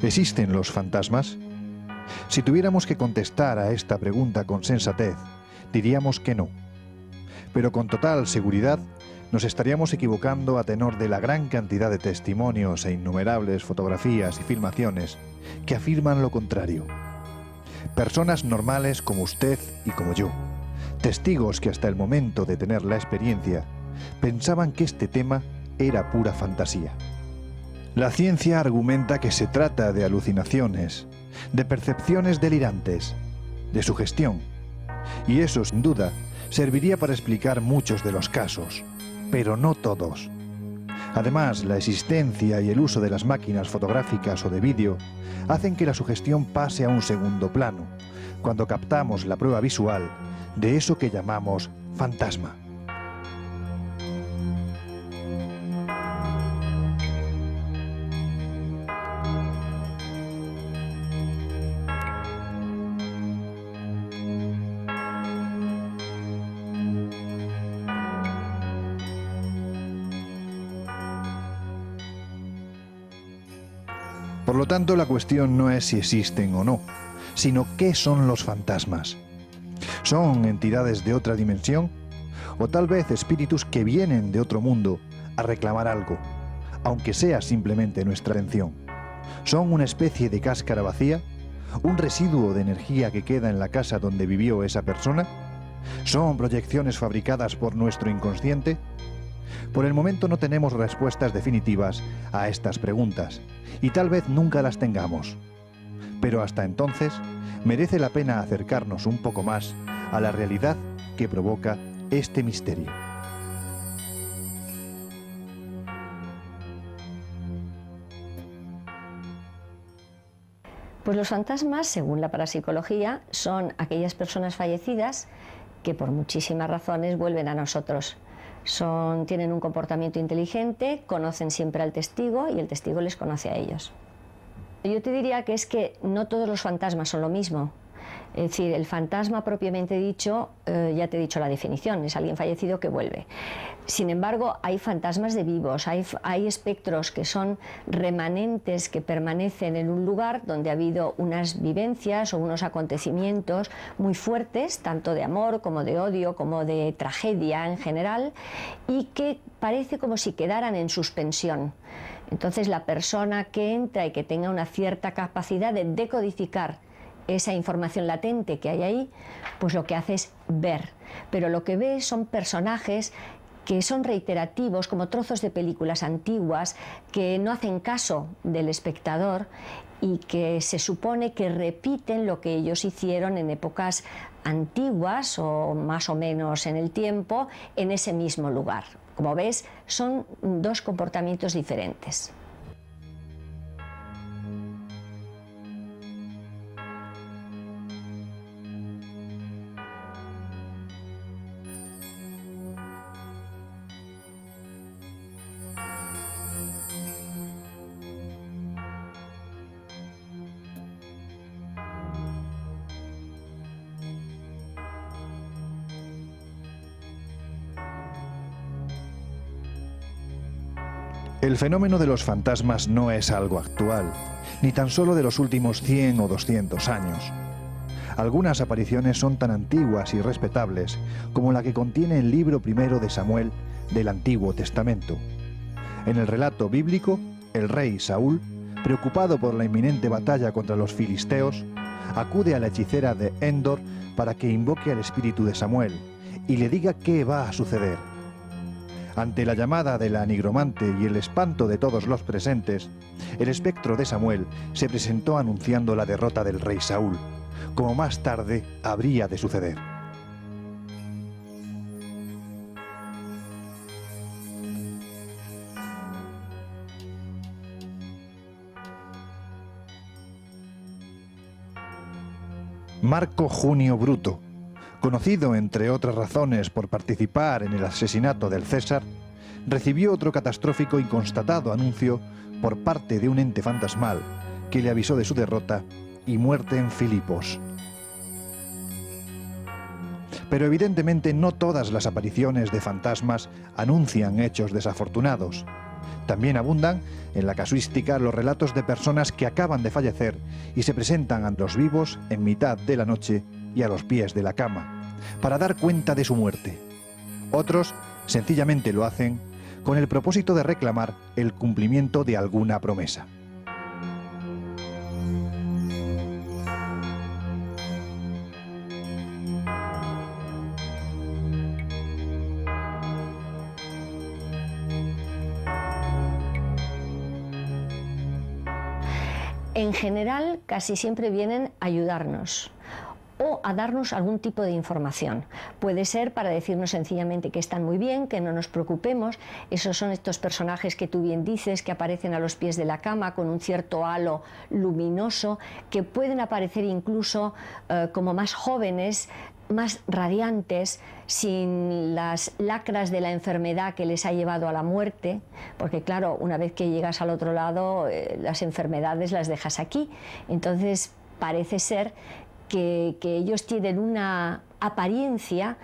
¿Existen los fantasmas? Si tuviéramos que contestar a esta pregunta con sensatez, diríamos que no. Pero con total seguridad nos estaríamos equivocando a tenor de la gran cantidad de testimonios e innumerables fotografías y filmaciones que afirman lo contrario. Personas normales como usted y como yo, testigos que hasta el momento de tener la experiencia pensaban que este tema era pura fantasía. La ciencia argumenta que se trata de alucinaciones, de percepciones delirantes, de sugestión, y eso sin duda serviría para explicar muchos de los casos, pero no todos. Además, la existencia y el uso de las máquinas fotográficas o de vídeo hacen que la sugestión pase a un segundo plano, cuando captamos la prueba visual de eso que llamamos fantasma. Por lo tanto, la cuestión no es si existen o no, sino qué son los fantasmas. ¿Son entidades de otra dimensión? ¿O tal vez espíritus que vienen de otro mundo a reclamar algo, aunque sea simplemente nuestra atención? ¿Son una especie de cáscara vacía? ¿Un residuo de energía que queda en la casa donde vivió esa persona? ¿Son proyecciones fabricadas por nuestro inconsciente? Por el momento no tenemos respuestas definitivas a estas preguntas, y tal vez nunca las tengamos. Pero hasta entonces, merece la pena acercarnos un poco más a la realidad que provoca este misterio. Pues los fantasmas, según la parapsicología, son aquellas personas fallecidas que por muchísimas razones vuelven a nosotros. Tienen un comportamiento inteligente, conocen siempre al testigo y el testigo les conoce a ellos. Yo te diría que es que no todos los fantasmas son lo mismo. Es decir, el fantasma propiamente dicho, ya te he dicho la definición, es alguien fallecido que vuelve. Sin embargo, hay fantasmas de vivos, hay espectros que son remanentes que permanecen en un lugar donde ha habido unas vivencias o unos acontecimientos muy fuertes, tanto de amor como de odio, como de tragedia en general, y que parece como si quedaran en suspensión. Entonces, la persona que entra y que tenga una cierta capacidad de decodificar esa información latente que hay ahí, pues lo que hace es ver. Pero lo que ve son personajes que son reiterativos, como trozos de películas antiguas, que no hacen caso del espectador y que se supone que repiten lo que ellos hicieron en épocas antiguas o más o menos en el tiempo, en ese mismo lugar. Como ves, son dos comportamientos diferentes. El fenómeno de los fantasmas no es algo actual, ni tan solo de los últimos 100 o 200 años. Algunas apariciones son tan antiguas y respetables como la que contiene el libro primero de Samuel del Antiguo Testamento. En el relato bíblico, el rey Saúl, preocupado por la inminente batalla contra los filisteos, acude a la hechicera de Endor para que invoque al espíritu de Samuel y le diga qué va a suceder. Ante la llamada de la nigromante y el espanto de todos los presentes, el espectro de Samuel se presentó anunciando la derrota del rey Saúl, como más tarde habría de suceder. Marco Junio Bruto, conocido entre otras razones por participar en el asesinato del César, recibió otro catastrófico y constatado anuncio por parte de un ente fantasmal que le avisó de su derrota y muerte en Filipos. Pero evidentemente no todas las apariciones de fantasmas anuncian hechos desafortunados. También abundan en la casuística los relatos de personas que acaban de fallecer y se presentan ante los vivos en mitad de la noche y a los pies de la cama, para dar cuenta de su muerte. Otros sencillamente lo hacen con el propósito de reclamar el cumplimiento de alguna promesa. En general, casi siempre vienen a ayudarnos o a darnos algún tipo de información. Puede ser para decirnos sencillamente que están muy bien, que no nos preocupemos. Esos son estos personajes que tú bien dices, que aparecen a los pies de la cama con un cierto halo luminoso, que pueden aparecer incluso como más jóvenes, más radiantes, sin las lacras de la enfermedad que les ha llevado a la muerte, porque claro, una vez que llegas al otro lado, las enfermedades las dejas aquí. Entonces parece ser que ellos tienen una apariencia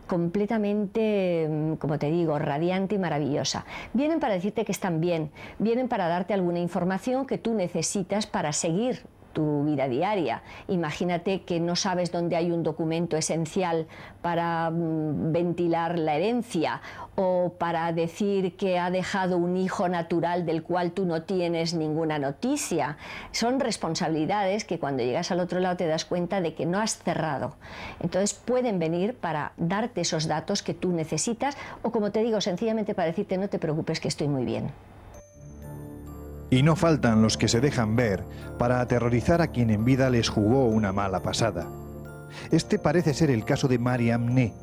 completamente, como te digo, radiante y maravillosa. Vienen para decirte que están bien, vienen para darte alguna información que tú necesitas para seguir tu vida diaria. Imagínate que no sabes dónde hay un documento esencial para ventilar la herencia o para decir que ha dejado un hijo natural del cual tú no tienes ninguna noticia. Son responsabilidades que cuando llegas al otro lado te das cuenta de que no has cerrado. Entonces pueden venir para darte esos datos que tú necesitas o, como te digo, sencillamente para decirte no te preocupes que estoy muy bien. Y no faltan los que se dejan ver para aterrorizar a quien en vida les jugó una mala pasada. Este parece ser el caso de Mariamne,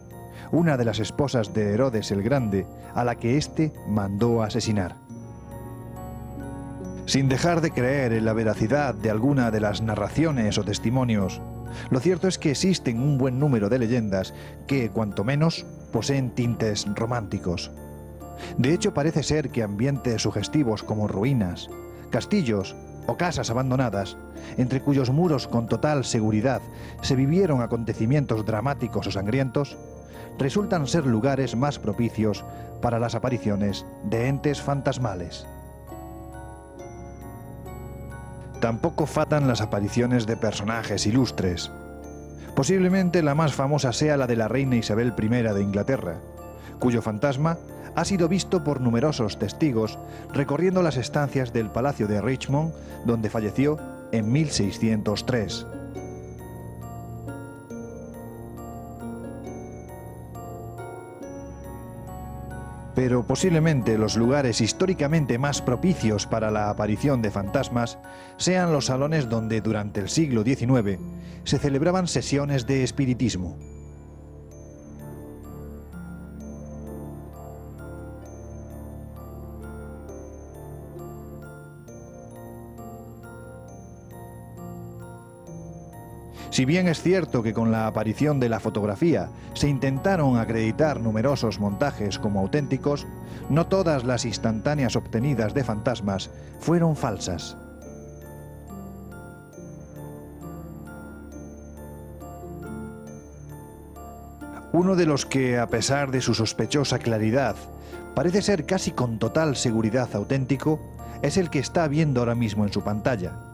una de las esposas de Herodes el Grande, a la que éste mandó asesinar. Sin dejar de creer en la veracidad de alguna de las narraciones o testimonios, lo cierto es que existen un buen número de leyendas que, cuanto menos, poseen tintes románticos. De hecho, parece ser que ambientes sugestivos como ruinas, castillos o casas abandonadas, entre cuyos muros con total seguridad se vivieron acontecimientos dramáticos o sangrientos, resultan ser lugares más propicios para las apariciones de entes fantasmales. Tampoco faltan las apariciones de personajes ilustres. Posiblemente la más famosa sea la de la reina Isabel I de Inglaterra, cuyo fantasma ha sido visto por numerosos testigos recorriendo las estancias del Palacio de Richmond, donde falleció en 1603. Pero posiblemente los lugares históricamente más propicios para la aparición de fantasmas sean los salones donde durante el siglo XIX se celebraban sesiones de espiritismo. Si bien es cierto que con la aparición de la fotografía se intentaron acreditar numerosos montajes como auténticos, no todas las instantáneas obtenidas de fantasmas fueron falsas. Uno de los que, a pesar de su sospechosa claridad, parece ser casi con total seguridad auténtico, es el que está viendo ahora mismo en su pantalla.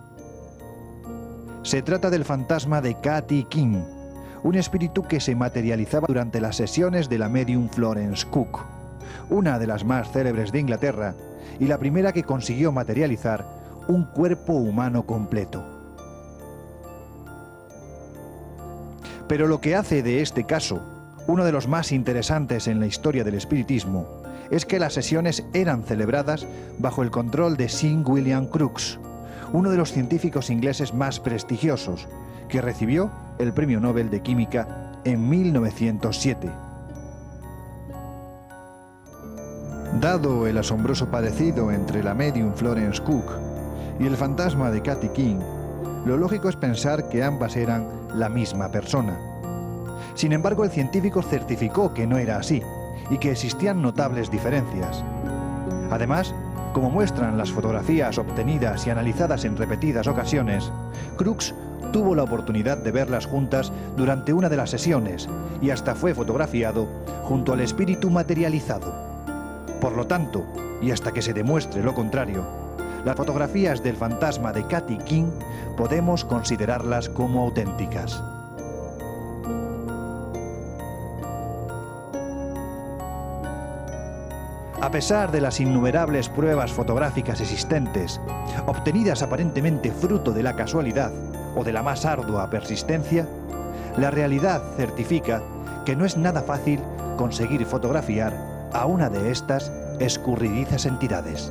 Se trata del fantasma de Katy King, un espíritu que se materializaba durante las sesiones de la medium Florence Cook, una de las más célebres de Inglaterra y la primera que consiguió materializar un cuerpo humano completo. Pero lo que hace de este caso uno de los más interesantes en la historia del espiritismo es que las sesiones eran celebradas bajo el control de Sir William Crookes, uno de los científicos ingleses más prestigiosos, que recibió el Premio Nobel de Química en 1907. Dado el asombroso parecido entre la medium Florence Cook y el fantasma de Katy King, lo lógico es pensar que ambas eran la misma persona. Sin embargo, el científico certificó que no era así y que existían notables diferencias. Además, como muestran las fotografías obtenidas y analizadas en repetidas ocasiones, Crookes tuvo la oportunidad de verlas juntas durante una de las sesiones y hasta fue fotografiado junto al espíritu materializado. Por lo tanto, y hasta que se demuestre lo contrario, las fotografías del fantasma de Kathy King podemos considerarlas como auténticas. A pesar de las innumerables pruebas fotográficas existentes, obtenidas aparentemente fruto de la casualidad o de la más ardua persistencia, la realidad certifica que no es nada fácil conseguir fotografiar a una de estas escurridizas entidades.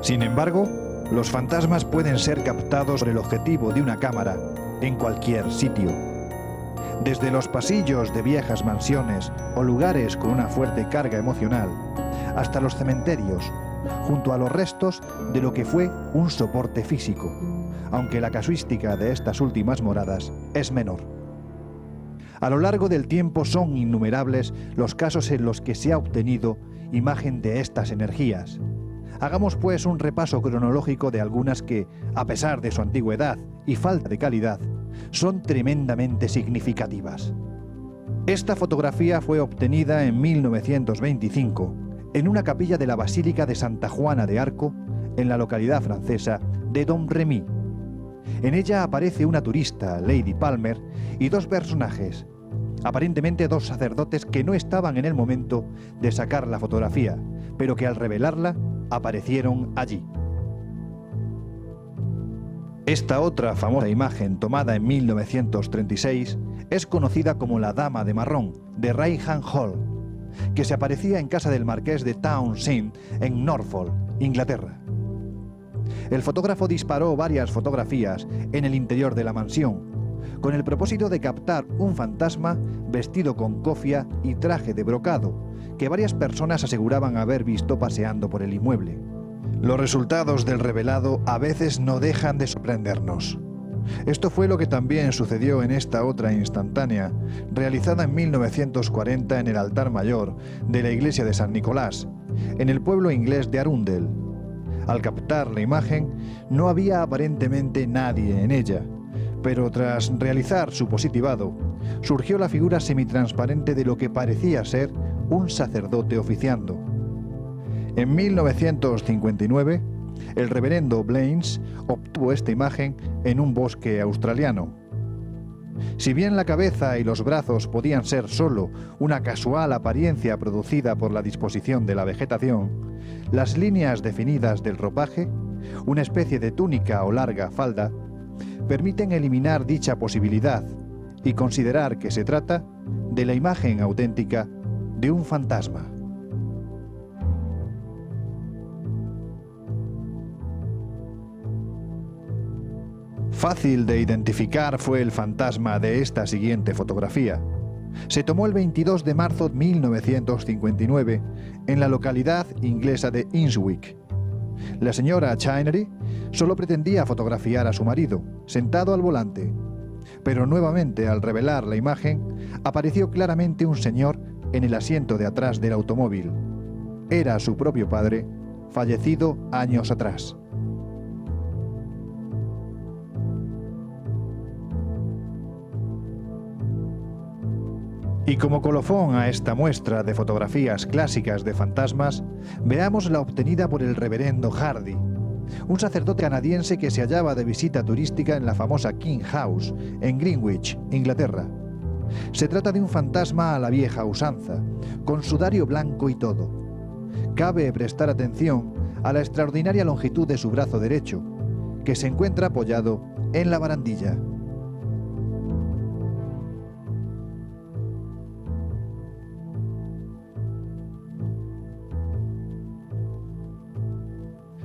Sin embargo, los fantasmas pueden ser captados por el objetivo de una cámara en cualquier sitio. Desde los pasillos de viejas mansiones o lugares con una fuerte carga emocional, hasta los cementerios, junto a los restos de lo que fue un soporte físico, aunque la casuística de estas últimas moradas es menor. A lo largo del tiempo son innumerables los casos en los que se ha obtenido imagen de estas energías. Hagamos pues un repaso cronológico de algunas que, a pesar de su antigüedad y falta de calidad, son tremendamente significativas. Esta fotografía fue obtenida en 1925 en una capilla de la Basílica de Santa Juana de Arco, en la localidad francesa de Domremy. En ella aparece una turista, Lady Palmer, y dos personajes, aparentemente dos sacerdotes que no estaban en el momento de sacar la fotografía, pero que al revelarla aparecieron allí. Esta otra famosa imagen, tomada en 1936, es conocida como la Dama de Marrón, de Rainham Hall, que se aparecía en casa del marqués de Townshend en Norfolk, Inglaterra. El fotógrafo disparó varias fotografías en el interior de la mansión, con el propósito de captar un fantasma vestido con cofia y traje de brocado, que varias personas aseguraban haber visto paseando por el inmueble. Los resultados del revelado a veces no dejan de sorprendernos. Esto fue lo que también sucedió en esta otra instantánea, realizada en 1940 en el altar mayor de la iglesia de San Nicolás, en el pueblo inglés de Arundel. Al captar la imagen, no había aparentemente nadie en ella, pero tras realizar su positivado, surgió la figura semitransparente de lo que parecía ser un sacerdote oficiando. En 1959, el reverendo Blaines obtuvo esta imagen en un bosque australiano. Si bien la cabeza y los brazos podían ser solo una casual apariencia producida por la disposición de la vegetación, las líneas definidas del ropaje, una especie de túnica o larga falda, permiten eliminar dicha posibilidad y considerar que se trata de la imagen auténtica de un fantasma. Fácil de identificar fue el fantasma de esta siguiente fotografía. Se tomó el 22 de marzo de 1959 en la localidad inglesa de Innswick. La señora Chinnery solo pretendía fotografiar a su marido, sentado al volante, pero nuevamente al revelar la imagen apareció claramente un señor en el asiento de atrás del automóvil. Era su propio padre, fallecido años atrás. Y como colofón a esta muestra de fotografías clásicas de fantasmas, veamos la obtenida por el reverendo Hardy, un sacerdote canadiense que se hallaba de visita turística en la famosa King House, en Greenwich, Inglaterra. Se trata de un fantasma a la vieja usanza, con sudario blanco y todo. Cabe prestar atención a la extraordinaria longitud de su brazo derecho, que se encuentra apoyado en la barandilla.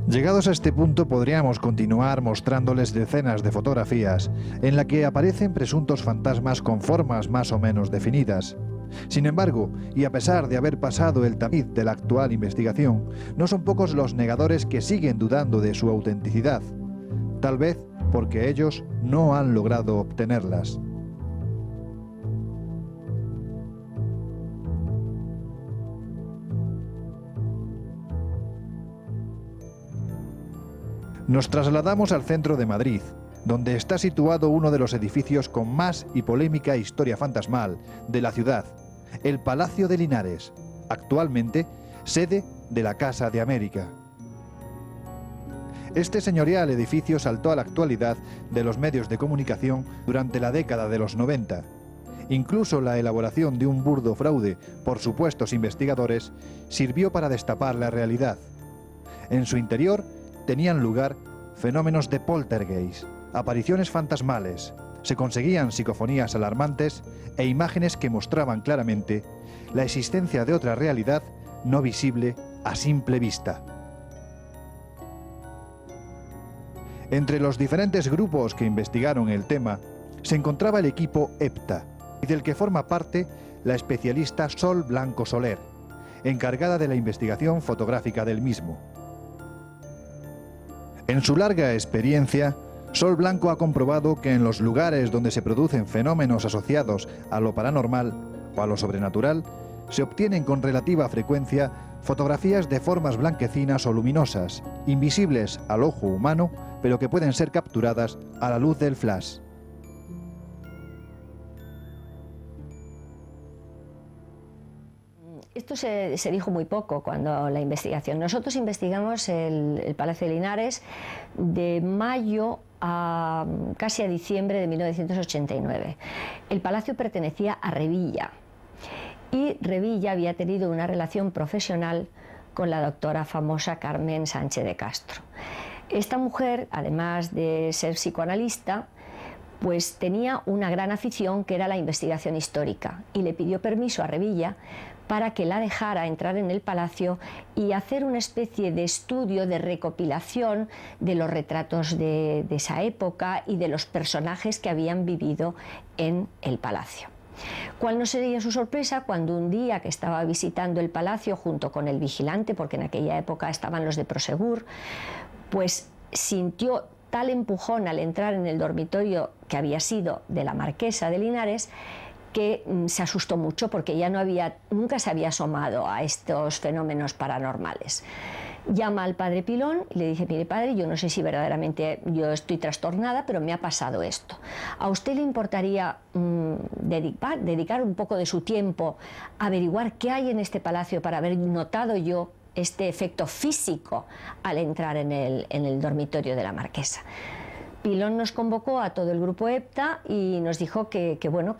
Llegados a este punto podríamos continuar mostrándoles decenas de fotografías en las que aparecen presuntos fantasmas con formas más o menos definidas. Sin embargo, y a pesar de haber pasado el tamiz de la actual investigación, no son pocos los negadores que siguen dudando de su autenticidad, tal vez porque ellos no han logrado obtenerlas. Nos trasladamos al centro de Madrid, donde está situado uno de los edificios con más y polémica historia fantasmal de la ciudad, el Palacio de Linares, actualmente sede de la Casa de América. Este señorial edificio saltó a la actualidad de los medios de comunicación durante la década de los 90. Incluso la elaboración de un burdo fraude por supuestos investigadores sirvió para destapar la realidad. En su interior tenían lugar fenómenos de poltergeist, apariciones fantasmales, se conseguían psicofonías alarmantes e imágenes que mostraban claramente la existencia de otra realidad no visible a simple vista. Entre los diferentes grupos que investigaron el tema se encontraba el equipo EPTA, y del que forma parte la especialista Sol Blanco Soler, encargada de la investigación fotográfica del mismo. En su larga experiencia, Sol Blanco ha comprobado que en los lugares donde se producen fenómenos asociados a lo paranormal o a lo sobrenatural, se obtienen con relativa frecuencia fotografías de formas blanquecinas o luminosas, invisibles al ojo humano, pero que pueden ser capturadas a la luz del flash. Esto se dijo muy poco cuando la investigación. Nosotros investigamos el Palacio de Linares de mayo a casi a diciembre de 1989. El palacio pertenecía a Revilla y Revilla había tenido una relación profesional con la doctora famosa Carmen Sánchez de Castro. Esta mujer, además de ser psicoanalista, pues tenía una gran afición que era la investigación histórica y le pidió permiso a Revilla para que la dejara entrar en el palacio y hacer una especie de estudio, de recopilación de los retratos de esa época y de los personajes que habían vivido en el palacio. ¿Cuál no sería su sorpresa cuando un día que estaba visitando el palacio junto con el vigilante, porque en aquella época estaban los de Prosegur, pues sintió tal empujón al entrar en el dormitorio que había sido de la marquesa de Linares, que se asustó mucho porque ya nunca se había asomado a estos fenómenos paranormales. Llama al padre Pilón y le dice: mire padre, yo no sé si verdaderamente yo estoy trastornada, pero me ha pasado esto. ¿A usted le importaría dedicar un poco de su tiempo a averiguar qué hay en este palacio para haber notado yo este efecto físico al entrar en el dormitorio de la marquesa? Pilón nos convocó a todo el grupo EPTA y nos dijo que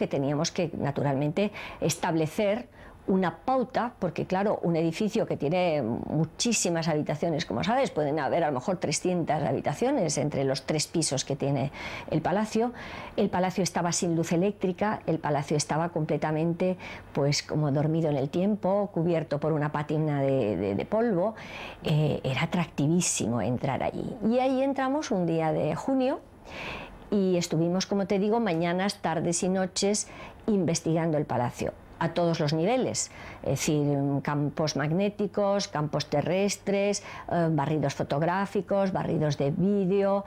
teníamos que, naturalmente, establecer una pauta, porque claro, un edificio que tiene muchísimas habitaciones, como sabes, pueden haber a lo mejor 300 habitaciones entre los 3 pisos que tiene el palacio estaba sin luz eléctrica, el palacio estaba completamente pues como dormido en el tiempo, cubierto por una pátina de polvo, era atractivísimo entrar allí. Y ahí entramos un día de junio y estuvimos, como te digo, mañanas, tardes y noches investigando el palacio a todos los niveles, es decir, campos magnéticos, campos terrestres, barridos fotográficos, barridos de vídeo,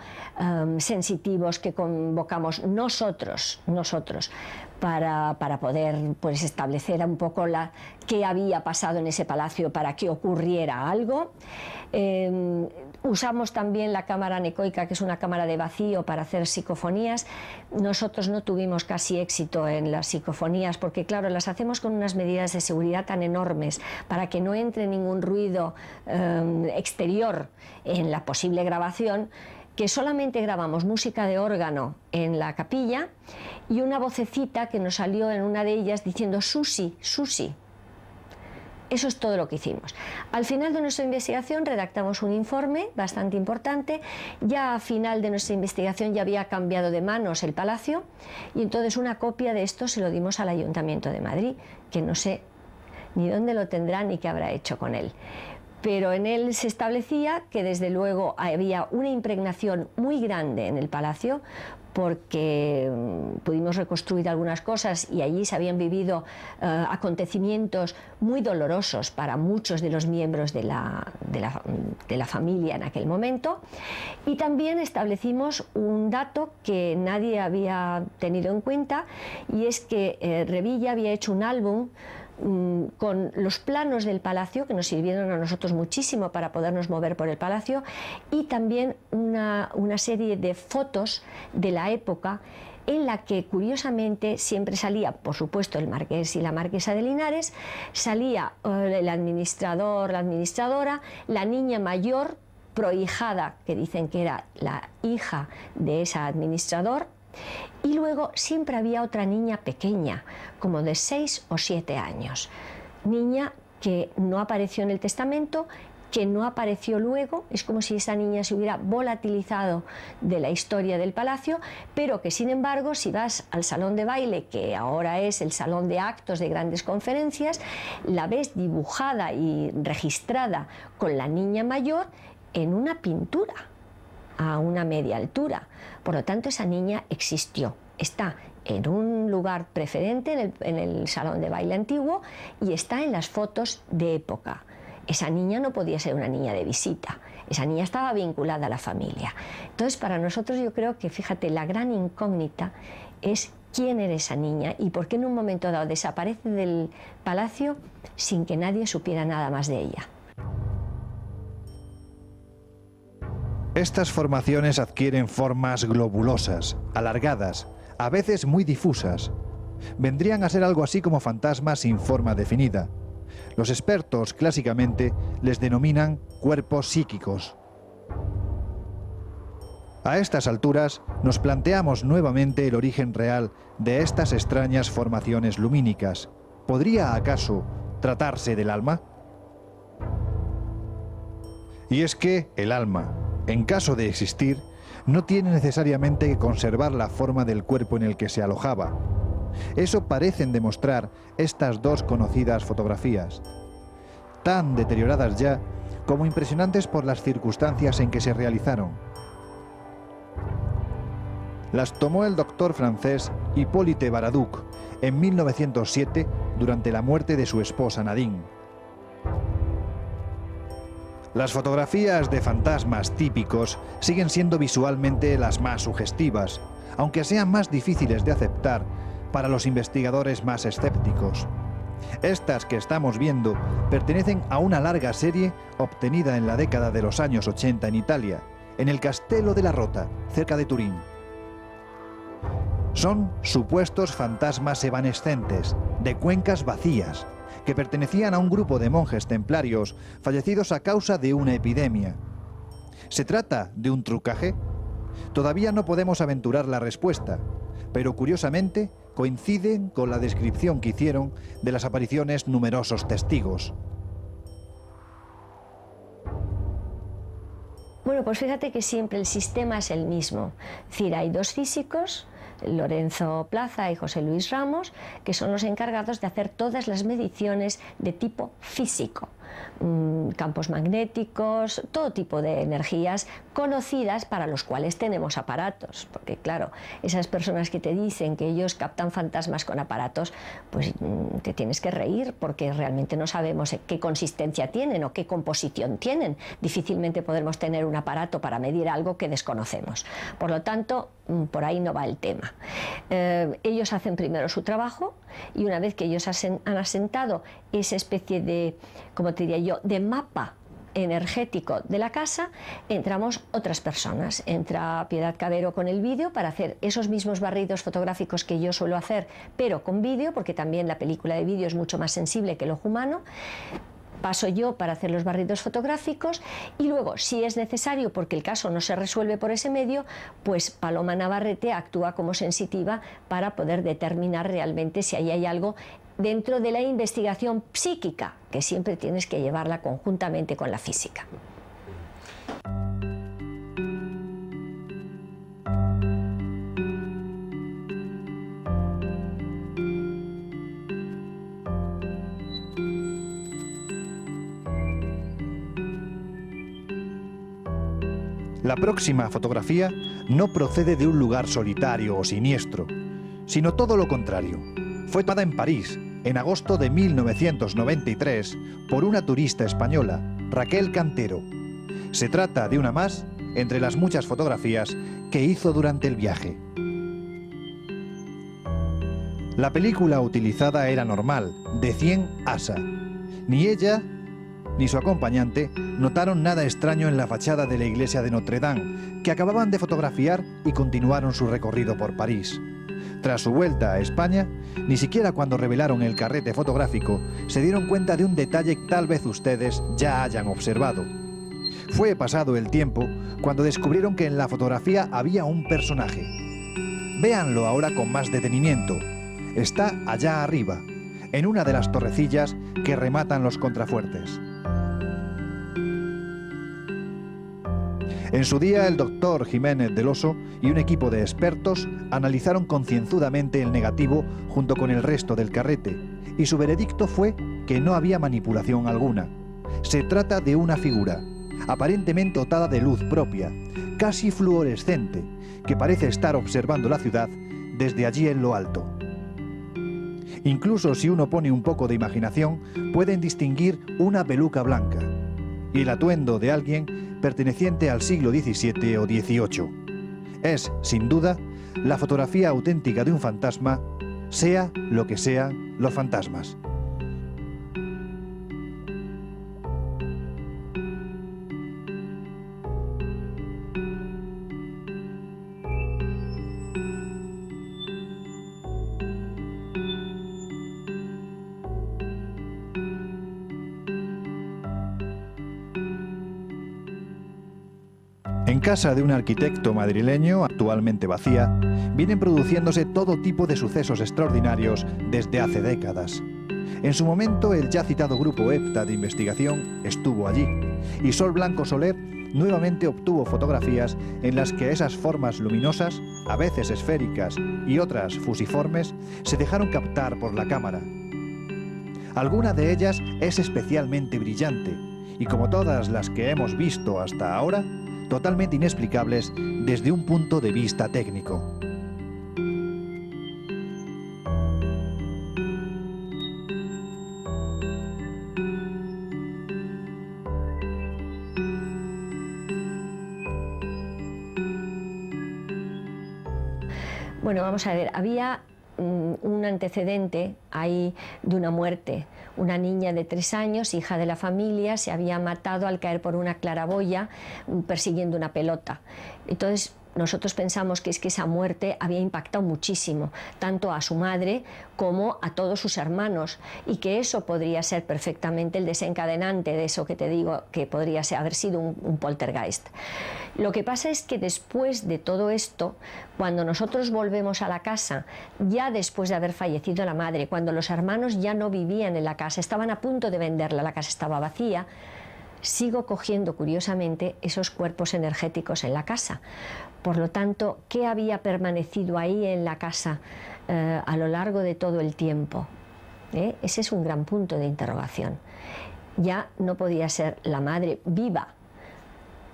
sensitivos que convocamos nosotros para poder pues establecer un poco qué había pasado en ese palacio para que ocurriera algo. Usamos también la cámara anecoica, que es una cámara de vacío, para hacer psicofonías. Nosotros no tuvimos casi éxito en las psicofonías porque, claro, las hacemos con unas medidas de seguridad tan enormes para que no entre ningún ruido exterior en la posible grabación, que solamente grabamos música de órgano en la capilla y una vocecita que nos salió en una de ellas diciendo Susi, Susi. Eso es todo lo que hicimos. Al final de nuestra investigación redactamos un informe bastante importante. Ya a final de nuestra investigación ya había cambiado de manos el palacio y entonces una copia de esto se lo dimos al Ayuntamiento de Madrid, que no sé ni dónde lo tendrá ni qué habrá hecho con él. Pero en él se establecía que desde luego había una impregnación muy grande en el palacio, porque pudimos reconstruir algunas cosas y allí se habían vivido acontecimientos muy dolorosos para muchos de los miembros de la familia en aquel momento. Y también establecimos un dato que nadie había tenido en cuenta, y es que Revilla había hecho un álbum con los planos del palacio que nos sirvieron a nosotros muchísimo para podernos mover por el palacio, y también una serie de fotos de la época en la que curiosamente siempre salía, por supuesto, el marqués y la marquesa de Linares, salía el administrador, la administradora, la niña mayor, prohijada, que dicen que era la hija de ese administrador, y luego siempre había otra niña pequeña, como de 6 o 7 años, niña que no apareció en el testamento, que no apareció luego, es como si esa niña se hubiera volatilizado de la historia del palacio, pero que sin embargo, si vas al salón de baile, que ahora es el salón de actos de grandes conferencias, la ves dibujada y registrada con la niña mayor en una pintura a una media altura. Por lo tanto, esa niña existió, está en un lugar preferente en el salón de baile antiguo y está en las fotos de época. Esa niña no podía ser una niña de visita, esa niña estaba vinculada a la familia. Entonces, para nosotros yo creo que, fíjate, la gran incógnita es quién era esa niña y por qué en un momento dado desaparece del palacio sin que nadie supiera nada más de ella. Estas formaciones adquieren formas globulosas, alargadas, a veces muy difusas. Vendrían a ser algo así como fantasmas sin forma definida. Los expertos clásicamente les denominan cuerpos psíquicos. A estas alturas nos planteamos nuevamente el origen real de estas extrañas formaciones lumínicas. ¿Podría acaso tratarse del alma? Y es que el alma, en caso de existir, no tiene necesariamente que conservar la forma del cuerpo en el que se alojaba. Eso parecen demostrar estas dos conocidas fotografías, tan deterioradas ya como impresionantes por las circunstancias en que se realizaron. Las tomó el doctor francés Hippolyte Baraduc en 1907 durante la muerte de su esposa Nadine. Las fotografías de fantasmas típicos siguen siendo visualmente las más sugestivas, aunque sean más difíciles de aceptar para los investigadores más escépticos. Estas que estamos viendo pertenecen a una larga serie obtenida en la década de los años 80 en Italia, en el Castello della Rota, cerca de Turín. Son supuestos fantasmas evanescentes, de cuencas vacías, que pertenecían a un grupo de monjes templarios fallecidos a causa de una epidemia. ¿Se trata de un trucaje? Todavía no podemos aventurar la respuesta, pero curiosamente coinciden con la descripción que hicieron de las apariciones numerosos testigos. Bueno, pues fíjate que siempre el sistema es el mismo. Es decir, hay dos físicos, Lorenzo Plaza y José Luis Ramos, que son los encargados de hacer todas las mediciones de tipo físico, campos magnéticos, todo tipo de energías conocidas para los cuales tenemos aparatos, porque claro, esas personas que te dicen que ellos captan fantasmas con aparatos, pues te tienes que reír porque realmente no sabemos qué consistencia tienen o qué composición tienen. Difícilmente podremos tener un aparato para medir algo que desconocemos. Por lo tanto, por ahí no va el tema. Ellos hacen primero su trabajo y una vez que ellos han asentado esa especie de, como te diría yo, de mapa energético de la casa, entramos otras personas. Entra Piedad Cabero con el vídeo para hacer esos mismos barridos fotográficos que yo suelo hacer, pero con vídeo, porque también la película de vídeo es mucho más sensible que el ojo humano. Paso yo para hacer los barridos fotográficos y luego, si es necesario, porque el caso no se resuelve por ese medio, pues Paloma Navarrete actúa como sensitiva para poder determinar realmente si ahí hay algo dentro de la investigación psíquica, que siempre tienes que llevarla conjuntamente con la física. La próxima fotografía no procede de un lugar solitario o siniestro, sino todo lo contrario. Fue tomada en París, en agosto de 1993, por una turista española, Raquel Cantero. Se trata de una más entre las muchas fotografías que hizo durante el viaje. La película utilizada era normal, de 100 ASA. Ni ella ni su acompañante notaron nada extraño en la fachada de la iglesia de Notre Dame, que acababan de fotografiar y continuaron su recorrido por París. Tras su vuelta a España, ni siquiera cuando revelaron el carrete fotográfico se dieron cuenta de un detalle que tal vez ustedes ya hayan observado. Fue pasado el tiempo cuando descubrieron que en la fotografía había un personaje. Véanlo ahora con más detenimiento. Está allá arriba, en una de las torrecillas que rematan los contrafuertes. En su día, el doctor Jiménez del Oso y un equipo de expertos analizaron concienzudamente el negativo junto con el resto del carrete, y su veredicto fue que no había manipulación alguna. Se trata de una figura, aparentemente dotada de luz propia, casi fluorescente, que parece estar observando la ciudad desde allí en lo alto. Incluso si uno pone un poco de imaginación, pueden distinguir una peluca blanca y el atuendo de alguien perteneciente al siglo XVII o XVIII. Es, sin duda, la fotografía auténtica de un fantasma, sea lo que sean los fantasmas. En casa de un arquitecto madrileño, actualmente vacía, vienen produciéndose todo tipo de sucesos extraordinarios desde hace décadas. En su momento, el ya citado grupo EPTA de investigación estuvo allí, y Sol Blanco Soler nuevamente obtuvo fotografías en las que esas formas luminosas, a veces esféricas y otras fusiformes, se dejaron captar por la cámara. Alguna de ellas es especialmente brillante, y como todas las que hemos visto hasta ahora, totalmente inexplicables desde un punto de vista técnico. Bueno, vamos a ver, había un antecedente ahí de una muerte. Una niña de 3 años, hija de la familia, se había matado al caer por una claraboya persiguiendo una pelota. Entonces nosotros pensamos que es que esa muerte había impactado muchísimo, tanto a su madre como a todos sus hermanos, y que eso podría ser perfectamente el desencadenante de eso que te digo, que podría haber sido un poltergeist. Lo que pasa es que después de todo esto, cuando nosotros volvemos a la casa, ya después de haber fallecido la madre, cuando los hermanos ya no vivían en la casa, estaban a punto de venderla, la casa estaba vacía, sigo cogiendo curiosamente esos cuerpos energéticos en la casa. Por lo tanto, ¿qué había permanecido ahí en la casa a lo largo de todo el tiempo? Ese es un gran punto de interrogación. Ya no podía ser la madre viva.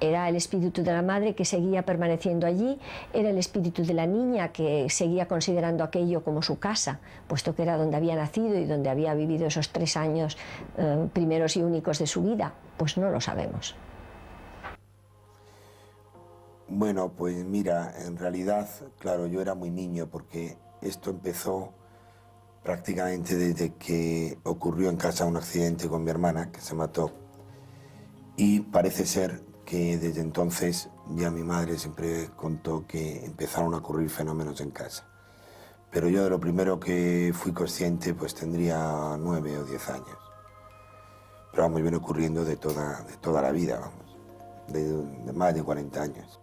Era el espíritu de la madre que seguía permaneciendo allí, era el espíritu de la niña que seguía considerando aquello como su casa, puesto que era donde había nacido y donde había vivido esos 3 años primeros y únicos de su vida. Pues no lo sabemos. Bueno, pues mira, en realidad, claro, yo era muy niño porque esto empezó prácticamente desde que ocurrió en casa un accidente con mi hermana, que se mató, y parece ser que desde entonces ya mi madre siempre contó que empezaron a ocurrir fenómenos en casa. Pero yo de lo primero que fui consciente pues tendría 9 o 10 años. Pero vamos, viene ocurriendo de toda la vida, vamos, de más de 40 años.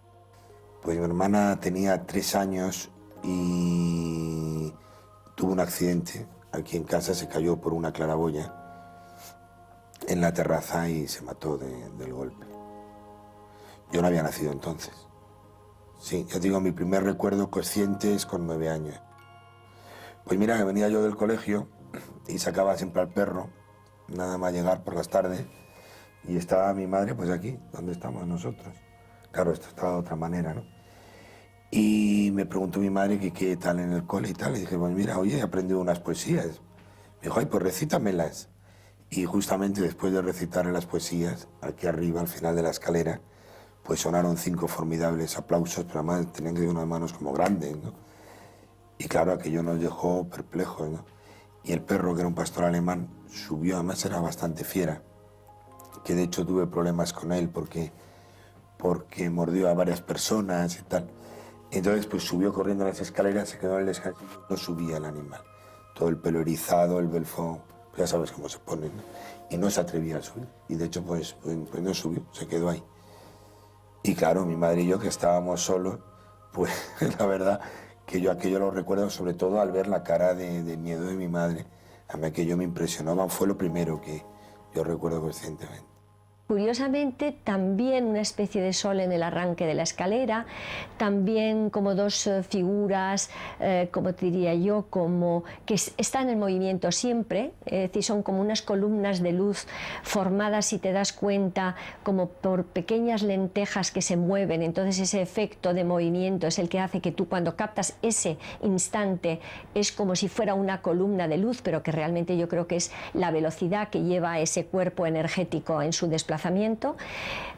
Pues mi hermana tenía 3 años y tuvo un accidente aquí en casa, se cayó por una claraboya en la terraza y se mató del golpe. Yo no había nacido entonces. Sí, ya digo, mi primer recuerdo consciente es con 9 años. Pues mira, que venía yo del colegio y sacaba siempre al perro, nada más llegar por las tardes, y estaba mi madre pues aquí, donde estamos nosotros. Claro, esto estaba de otra manera, ¿no? Y me preguntó mi madre que qué tal en el cole y tal. Y dije, pues mira, oye, he aprendido unas poesías. Me dijo, ay, pues recítamelas. Y justamente después de recitarle las poesías, aquí arriba, al final de la escalera, pues sonaron 5 formidables aplausos, pero además tenían que ser unas manos como grandes, ¿no? Y claro, aquello nos dejó perplejos, ¿no? Y el perro, que era un pastor alemán, subió, además era bastante fiera, que de hecho tuve problemas con él porque mordió a varias personas y tal. Entonces pues subió corriendo las escaleras, se quedó en el descansillo, no subía el animal. Todo el pelo erizado, el belfón, ya sabes cómo se pone, ¿no? Y no se atrevía a subir. Y de hecho pues no subió, se quedó ahí. Y claro, mi madre y yo que estábamos solos, pues la verdad que yo aquello lo recuerdo sobre todo al ver la cara de miedo de mi madre. A mí aquello me impresionaba, fue lo primero que yo recuerdo conscientemente. Curiosamente, también una especie de sol en el arranque de la escalera, también como dos figuras, como te diría yo, como que están en movimiento siempre, es decir, son como unas columnas de luz formadas, si te das cuenta, como por pequeñas lentejas que se mueven. Entonces ese efecto de movimiento es el que hace que tú, cuando captas ese instante, es como si fuera una columna de luz, pero que realmente yo creo que es la velocidad que lleva ese cuerpo energético en su desplazamiento.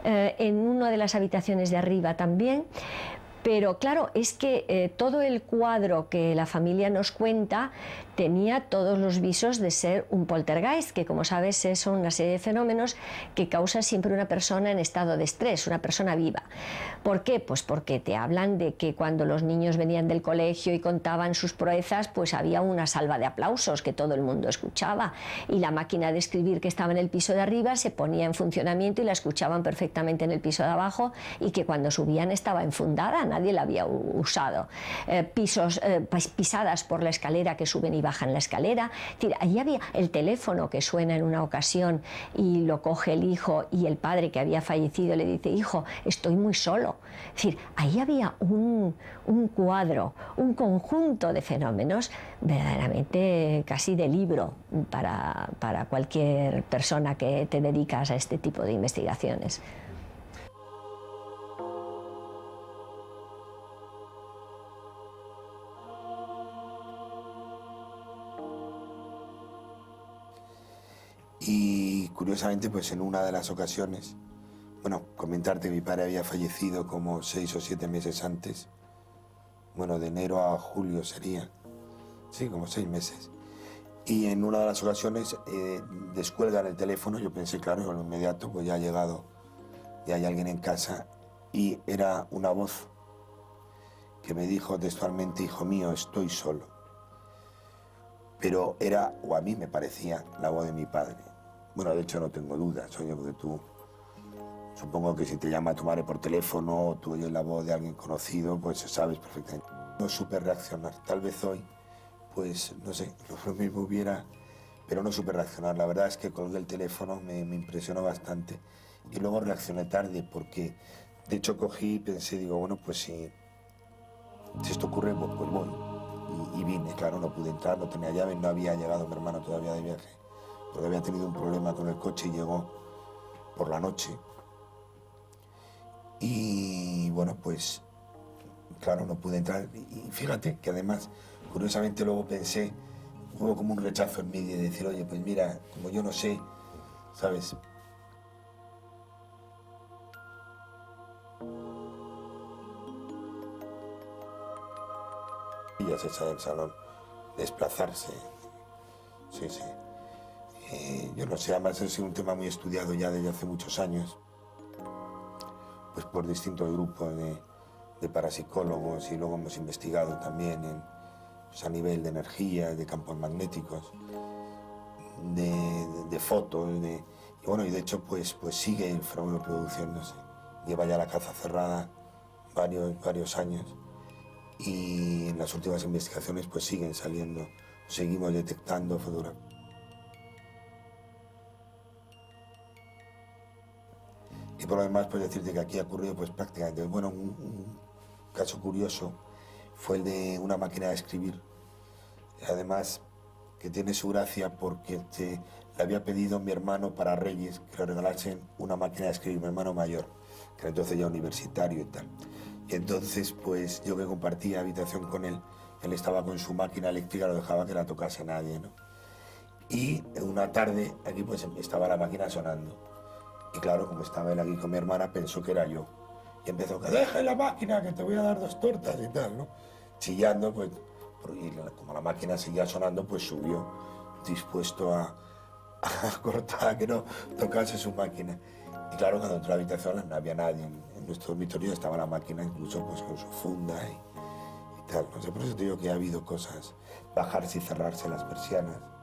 En una de las habitaciones de arriba también. Pero claro, es que todo el cuadro que la familia nos cuenta tenía todos los visos de ser un poltergeist, que como sabes son una serie de fenómenos que causa siempre una persona en estado de estrés, una persona viva. ¿Por qué? Pues porque te hablan de que cuando los niños venían del colegio y contaban sus proezas, pues había una salva de aplausos que todo el mundo escuchaba, y la máquina de escribir que estaba en el piso de arriba se ponía en funcionamiento y la escuchaban perfectamente en el piso de abajo, y que cuando subían estaba enfundada, nadie la había usado. Pisadas por la escalera que suben y bajan la escalera. Es decir, allí había el teléfono que suena en una ocasión y lo coge el hijo, y el padre que había fallecido le dice: hijo, estoy muy solo. Es decir, ahí había un cuadro, un conjunto de fenómenos verdaderamente casi de libro para cualquier persona que te dedicas a este tipo de investigaciones. Y curiosamente, pues en una de las ocasiones, bueno, comentarte que mi padre había fallecido como 6 o 7 meses antes, bueno, de enero a julio sería, sí, como 6 meses. Y en una de las ocasiones descuelgan el teléfono, yo pensé, claro, en lo inmediato, pues ya ha llegado, ya hay alguien en casa, y era una voz que me dijo textualmente: hijo mío, estoy solo. Pero era, o a mí me parecía, la voz de mi padre. Bueno, de hecho no tengo dudas, oye, porque tú, supongo que si te llama tu madre por teléfono o tú oyes la voz de alguien conocido, pues sabes perfectamente. No supe reaccionar, tal vez hoy, pues no sé, lo mismo hubiera, pero no supe reaccionar. La verdad es que colgué el teléfono, me impresionó bastante, y luego reaccioné tarde porque, de hecho, cogí y pensé, digo, bueno, pues si esto ocurre, pues voy. Y vine, claro, no pude entrar, no tenía llave, no había llegado mi hermano todavía de viaje, porque había tenido un problema con el coche y llegó por la noche. Y bueno, pues claro, no pude entrar. Y fíjate que además, curiosamente luego pensé, hubo como un rechazo en mí de decir: oye, pues mira, como yo no sé, ¿sabes? Ella se echa del salón, desplazarse, sí, sí. Yo no sé, además es un tema muy estudiado ya desde hace muchos años, pues por distintos grupos de parapsicólogos, y luego hemos investigado también pues a nivel de energía, de campos magnéticos, de fotos, y bueno, y de hecho pues sigue el fenómeno produciéndose. Lleva ya la caza cerrada varios años, y en las últimas investigaciones pues siguen saliendo, seguimos detectando fotografías. Y por lo demás, pues decirte que aquí ha ocurrido pues prácticamente, bueno, un caso curioso fue el de una máquina de escribir, además que tiene su gracia porque le había pedido mi hermano para Reyes que le regalasen una máquina de escribir, mi hermano mayor, que era entonces ya universitario y tal. Y entonces, pues yo que compartía habitación con él estaba con su máquina eléctrica, no dejaba que la tocase nadie, ¿no? Y una tarde aquí pues estaba la máquina sonando. Y claro, como estaba él aquí con mi hermana, pensó que era yo. Y empezó: que deje la máquina, que te voy a dar 2 tortas y tal, ¿no? Chillando, pues, y como la máquina seguía sonando, pues subió, dispuesto a cortar, a que no tocase su máquina. Y claro, cuando entró a la habitación no había nadie en en nuestro dormitorio estaba la máquina incluso pues con su funda y tal. No sé, por eso te digo que ha habido cosas, bajarse y cerrarse las persianas.